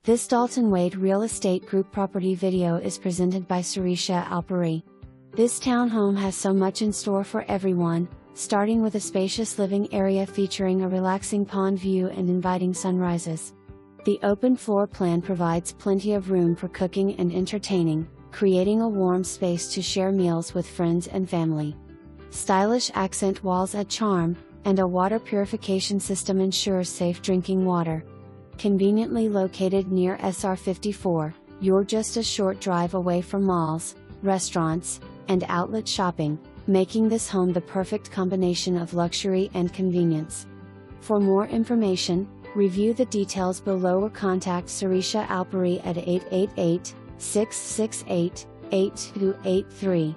This Dalton Wade Real Estate Group property video is presented by Sirisha Alpuri. This townhome has so much in store for everyone, starting with a spacious living area featuring a relaxing pond view and inviting sunrises. The open floor plan provides plenty of room for cooking and entertaining, creating a warm space to share meals with friends and family. Stylish accent walls add charm, and a water purification system ensures safe drinking water. Conveniently located near SR 54, you're just a short drive away from malls, restaurants, and outlet shopping, making this home the perfect combination of luxury and convenience. For more information, review the details below or contact Sirisha Alpuri at 888-668-8283.